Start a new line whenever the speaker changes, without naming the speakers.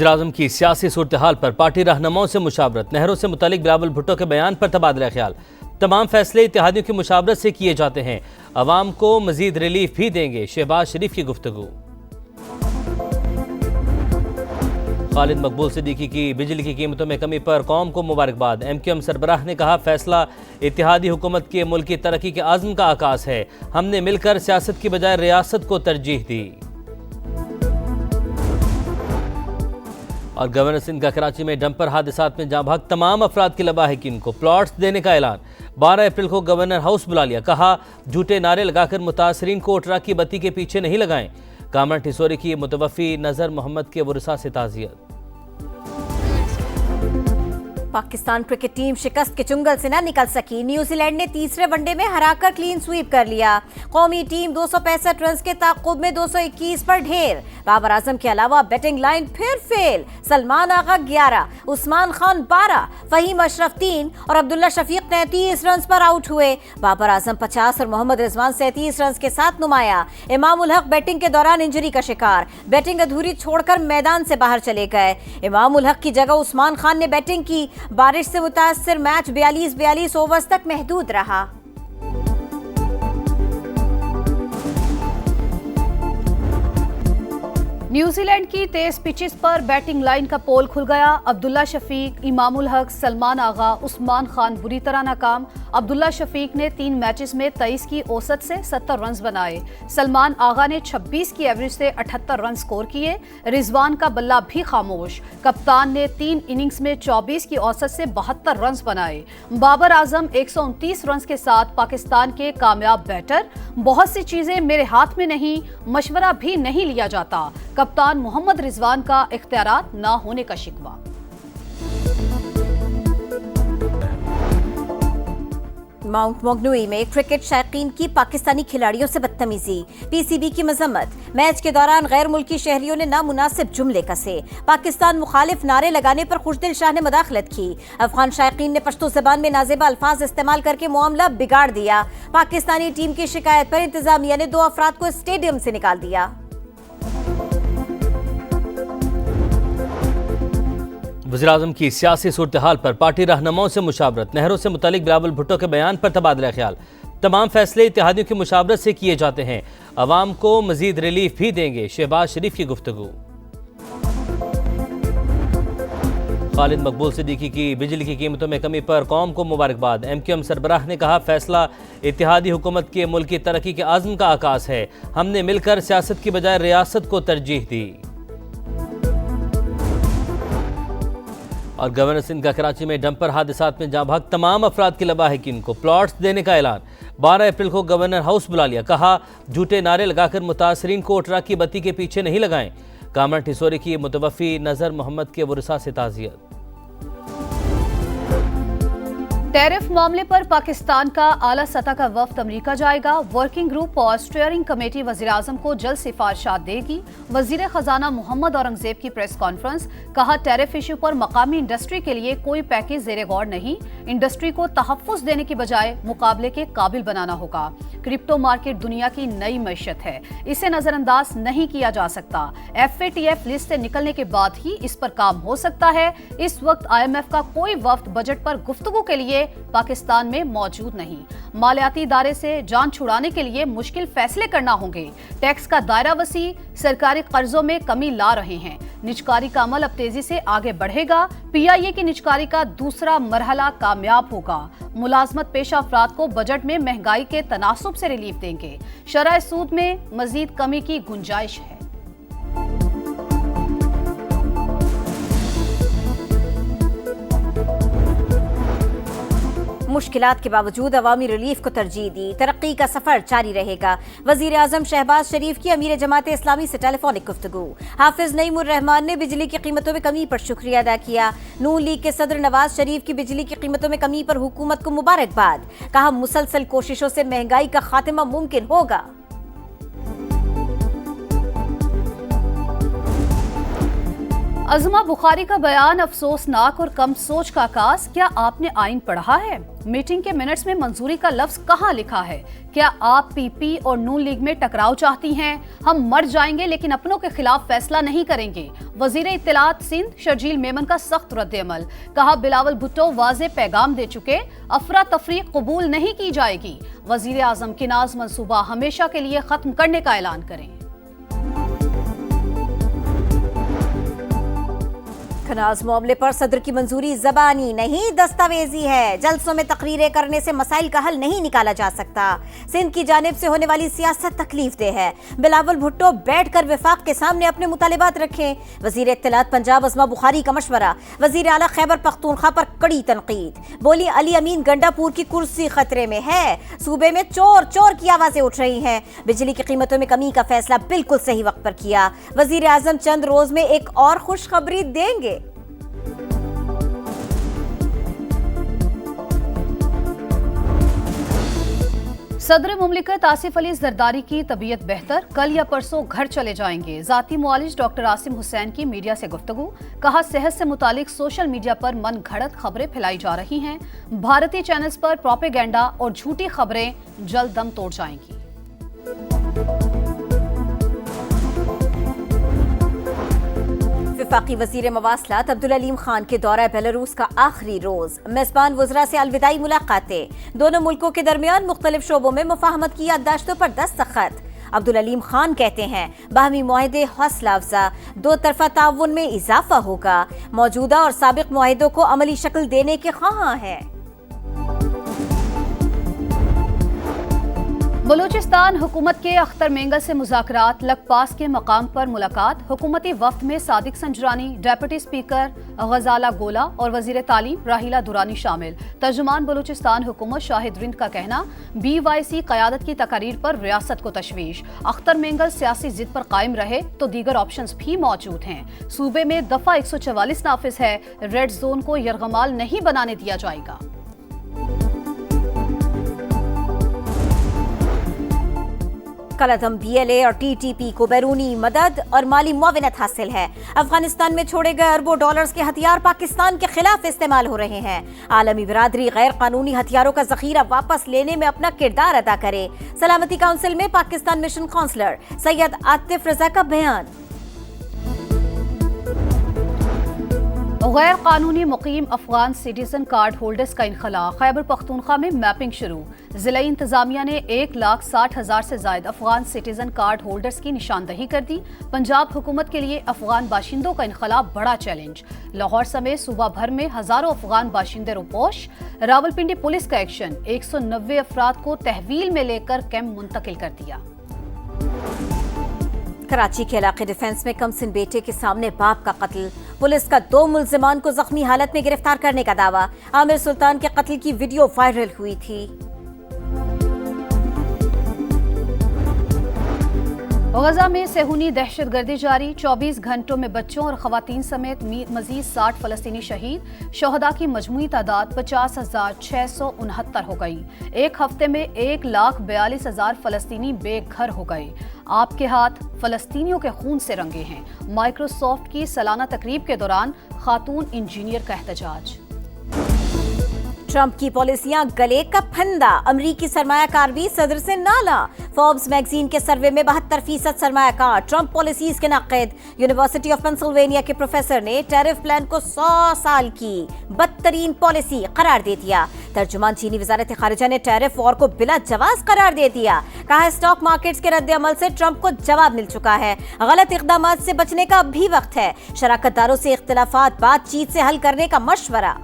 वज़ीर-ए-आज़म की सियासी सूरत हाल पर पार्टी रहनुमाओं से मुशावरत। नहरों से मुतालिक बिलावल भुट्टो के बयान पर तबादला ख्याल। तमाम फैसले इत्तेहादियों की मुशावरत से किए जाते हैं, अवाम को मजीद रिलीफ भी देंगे। शहबाज शरीफ की गुफ्तगू। खालिद मकबूल सिद्दीकी की बिजली की कीमतों में कमी पर कौम को मुबारकबाद। MQM सरबराह ने कहा, फैसला इत्तेहादी हुकूमत के मुल्क की तरक्की के आज़म का आकाश है। हमने मिलकर सियासत की बजाय रियासत को तरजीह दी। और गवर्नर सिंध का कराची में डंपर हादसात में जाँ भाग तमाम अफराद की लवाहिकीन को प्लॉट्स देने का ऐलान। 12 अप्रैल को गवर्नर हाउस बुला लिया। कहा, झूठे नारे लगाकर मुतासरीन को ट्रक की बत्ती के पीछे नहीं लगाएं। कामरान ठिसोरी की मुतवफ़ी नज़र मोहम्मद के वरसा से ताज़ियत।
पाकिस्तान क्रिकेट टीम शिकस्त के चुंगल से न निकल सकी। न्यूजीलैंड ने तीसरे वनडे में हराकर क्लीन स्वीप कर लिया। कौमी टीम 265 रन के ताक़ुब में 221 पर ढेर। बाबर आजम के अलावा बैटिंग लाइन फिर फेल। सलमान आगा 11, उस्मान खान 12, फहीम अशरफ 3 और अब्दुल्ला शफीक 33 रन पर आउट हुए। बाबर आजम 50 और मोहम्मद रिजवान 37 रन के साथ नुमाया। इमाम उल हक बैटिंग के दौरान इंजरी का शिकार, बैटिंग अधूरी छोड़कर मैदान से बाहर चले गए। इमाम उल हक की जगह उस्मान खान ने बैटिंग की। बारिश से मुतासिर मैच 42 ओवर्स तक महदूद रहा।
न्यूजीलैंड की तेज पिचेस पर बैटिंग लाइन का पोल खुल गया। अब्दुल्ला शफीक, इमाम उल हक, सलमान आगा, उस्मान खान बुरी तरह नाकाम। अब्दुल्ला शफीक ने 3 मैचेस में 23 की औसत से 70 रन बनाए। सलमान आगा ने 26 की एवरेज से 78 रन स्कोर किए। रिजवान का बल्ला भी खामोश। कप्तान ने 3 इनिंग्स में 24 की औसत से 72 रन बनाए। बाबर आजम 129 रन के साथ पाकिस्तान के कामयाब बैटर। बहुत सी चीजें मेरे हाथ में नहीं, मशवरा भी नहीं लिया जाता। कप्तान मोहम्मद रिजवान का इख्तियारात ना होने का शिकवा।
माउंट मोगनुई में क्रिकेट शायकीन की पाकिस्तानी खिलाड़ियों से बदतमीजी। PCB की मजम्मत। मैच के दौरान गैर मुल्की शहरियों ने नामुनासिब जुमले कसे। पाकिस्तान मुखालिफ नारे लगाने पर खुशदिल शाह ने मुदाखलत की। अफगान शायकीन ने पश्तो ज़बान में नाजेबा अल्फाज इस्तेमाल करके मामला बिगाड़ दिया। पाकिस्तानी टीम की शिकायत पर इंतजामिया ने 2 अफराद को स्टेडियम से निकाल दिया।
वज़ीर-ए-आज़म की सियासी सूरत हाल पर पार्टी रहनुमाओं से मुशावरत। नहरों से मुतालिक बिलावल भुट्टो के बयान पर तबादला ख्याल। तमाम फैसले इत्तेहादियों की मुशावरत से किए जाते हैं, अवाम को मजीद रिलीफ भी देंगे। शहबाज शरीफ की गुफ्तगू। खालिद मकबूल सिद्दीकी की बिजली की कीमतों में कमी पर कौम को मुबारकबाद। MQM सरबराह ने कहा, फैसला इत्तेहादी हुकूमत के मुल्क की तरक्की के आज़म का आकाश है। हमने मिलकर सियासत की बजाय रियासत को तरजीह दी। और गवर्नर सिंध का कराची में डंपर हादसात में जाँ भाग तमाम अफराद की लवाहिकीन को प्लॉट्स देने का ऐलान। 12 अप्रैल को गवर्नर हाउस बुला लिया। कहा, झूठे नारे लगाकर मुतासरीन को ट्रक की बत्ती के पीछे नहीं लगाएं। कामरान ठिसोरी की मुतवफ़ी नज़र मोहम्मद के वरसा से ताज़ियत।
टैरिफ मामले पर पाकिस्तान का आला सतह का वफ्द अमेरिका जाएगा। वर्किंग ग्रुप और स्टीयरिंग कमेटी वज़ीर-ए-आज़म को जल्द सिफारिशात देगी। वज़ीर ख़जाना मोहम्मद औरंगज़ेब की प्रेस कॉन्फ्रेंस। कहा, टैरिफ इशू पर मकामी इंडस्ट्री के लिए कोई पैकेज ज़ेरे गौर नहीं। इंडस्ट्री को तहफ़्फ़ुज़ देने की बजाय मुकाबले के काबिल बनाना होगा। क्रिप्टो मार्केट दुनिया की नई मैशत है, इसे नज़रअंदाज नहीं किया जा सकता। FATF लिस्ट से निकलने के बाद ही इस पर काम हो सकता है। इस वक्त IMF का कोई वफ्द बजट पर गुफ्तगू के लिए पाकिस्तान में मौजूद नहीं। मालियाती इदारे से जान छुड़ाने के लिए मुश्किल फैसले करना होंगे। टैक्स का दायरा वसी, सरकारी कर्जों में कमी ला रहे हैं। निजकारी का अमल अब तेजी से आगे बढ़ेगा। PIA की निजकारी का दूसरा मरहला कामयाब होगा। मुलाजमत पेशा अफराद को बजट में महंगाई के तनासुब से रिलीफ देंगे। शरह सूद में मजीद कमी की गुंजाइश है।
मुश्किलात के बावजूद अवामी रिलीफ को तरजीह दी। तरक्की का सफर जारी रहेगा। वज़ीर-ए-आज़म शहबाज शरीफ की अमीर जमात इस्लामी से टेलीफोनिक गुफ्तगू। हाफिज नईम उर रहमान ने बिजली की कीमतों में कमी पर शुक्रिया अदा किया। नून लीग के सदर नवाज शरीफ की बिजली की कीमतों में कमी पर हुकूमत को मुबारकबाद। कहा, मुसलसल कोशिशों से महंगाई का खात्मा मुमकिन होगा।
अज़मा बुखारी का बयान अफसोसनाक और कम सोच का आकाश। क्या आपने आइन पढ़ा है? मीटिंग के मिनट्स में मंजूरी का लफ्ज कहाँ लिखा है? क्या आप पीपी और नून लीग में टकराव चाहती हैं? हम मर जाएंगे लेकिन अपनों के खिलाफ फैसला नहीं करेंगे। वजीर इत्तलात सिंध शर्जील मेमन का सख्त रद्द-ए-अमल। कहा बिलावल भुट्टो वाज़े पैगाम दे चुके, अफरा तफरी कबूल नहीं की जाएगी। वजीर आजम किनाज मंसूबा हमेशा के लिए खत्म करने का ऐलान करें।
खनाज मामले पर सदर की मंजूरी जबानी नहीं दस्तावेजी है। जलसों में तकरीरें करने से मसाइल का हल नहीं निकाला जा सकता। सिंध की जानिब से होने वाली सियासत तकलीफ दे है। बिलावल भुट्टो बैठकर विफाक के सामने अपने मुतालिबात रखें। वजीर इत्तलात पंजाब अज़मा बुखारी का मशवरा। वजीर आला खैबर पख्तूनख्वा पर कड़ी तनकीद। बोली अली अमीन गंडापुर की कुर्सी खतरे में है। सूबे में चोर चोर की आवाजें उठ रही हैं। बिजली की कीमतों में कमी का फैसला बिल्कुल सही वक्त पर किया। वजीर आजम चंद रोज में एक और खुशखबरी देंगे।
सदर मुमलिकत आसिफ अली जरदारी की तबीयत बेहतर, कल या परसों घर चले जाएंगे। जाती मुआलिज डॉक्टर आसिम हुसैन की मीडिया से गुफ्तगू। कहा सेहत से मुतालिक सोशल मीडिया पर मन घड़त खबरें फैलाई जा रही हैं। भारतीय चैनल्स पर प्रोपेगेंडा और झूठी खबरें जल्द दम तोड़ जाएंगी।
वफाकी वजीर मवासलात अब्दुल अलीम खान के दौरा बेलारूस का आखिरी रोज। मेजबान वज़रा से अलविदाई मुलाकातें। दोनों मुल्कों के दरमियान मुख्तलिफ शोबों में मुफाहमत की याददाश्तों पर दस्तखत। अब्दुल अलीम खान कहते हैं बाहमी मुआहदे हौसला अफजा, दो तरफा ताउन में इजाफा होगा। मौजूदा और साबिक मुआहदों को अमली शक्ल देने के ख्वाह हैं।
बलूचिस्तान हुकूमत के अख्तर मेंगल से मुज़ाकरात। लकपास के मकाम पर मुलाकात। हुकूमती वफ्द में सादिक संजरानी, डेप्यूटी स्पीकर गजाला गोला और वजीर तालीम राहिला दुरानी शामिल। तर्जुमान बलूचिस्तान हुकूमत शाहिद रिंद का कहना, BYC क़यादत की तकारीर पर रियासत को तशवीश। अख्तर मेंगल सियासी जिद पर कायम रहे तो दीगर ऑप्शंस भी मौजूद हैं। सूबे में दफा 144 नाफिज है। रेड जोन को यरगमाल नहीं बनाने दिया जाएगा।
कलअदम BLA और TTP को बैरूनी मदद और माली मुआवनत हासिल है। अफगानिस्तान में छोड़े गए अरबों डॉलर्स के हथियार पाकिस्तान के खिलाफ इस्तेमाल हो रहे हैं। आलमी बिरादरी गैर कानूनी हथियारों का जखीरा वापस लेने में अपना किरदार अदा करे। सलामती काउंसिल में पाकिस्तान मिशन काउंसलर सैयद आतिफ रजा का बयान।
गैर कानूनी मुकीम अफगान सिटीजन कार्ड होल्डर्स का इनखला। खैबर पख्तूनख्वा में मैपिंग शुरू। जिला इंतजामिया ने 1,60,000 से ज्यादा अफगान सिटीजन कार्ड होल्डर्स की निशानदही कर दी। पंजाब हुकूमत के लिए अफगान बाशिंदों का इनखला बड़ा चैलेंज। लाहौर समेत सूबा भर में हजारों अफगान बाशिंदे रुपोश। रावलपिंडी पुलिस का एक्शन, 190 अफराद को तहवील में लेकर कैंप मुंतकिल कर दिया।
कराची के इलाके डिफेंस में कमसिन बेटे के सामने बाप का कत्ल। पुलिस का 2 मुल्जिमान को जख्मी हालत में गिरफ्तार करने का दावा। आमिर सुल्तान के कत्ल की वीडियो वायरल हुई थी।
गजा में सेहूनी दहशतगर्दी जारी। 24 घंटों में बच्चों और खवातीन समेत मजीद 60 फलस्तीनी शहीद। शोहदा की मजमूई तादाद 50,669 हो गई। एक हफ्ते में 1,42,000 फलस्तीनी बेघर हो गए। आपके हाथ फलस्तीनियों के खून से रंगे हैं। माइक्रोसॉफ्ट की सालाना तकरीब के दौरान खातून इंजीनियर का एहतजाज।
ट्रंप की पॉलिसियां गले का फंदा। अमरीकी सरमायाकार भी सदर से नाला। फोर्ब्स मैगजीन के सर्वे में 72% सरमायाकार ट्रंप पॉलिसीज के नाक़िद। यूनिवर्सिटी ऑफ पेंसिल्वेनिया के प्रोफेसर ने टैरिफ प्लान को 100 साल की बदतरीन पॉलिसी करार दे दिया। तर्जुमान चीनी वजारत खारिजा ने टैरिफ वॉर को बिला जवाब करार दे दिया। कहा स्टॉक मार्केट्स के रद्द अमल से ट्रंप को जवाब मिल चुका है। गलत इक़दामात से बचने का अब भी वक्त है। शराकतदारों से इख्तिलाफात बातचीत से हल करने का मशवरा।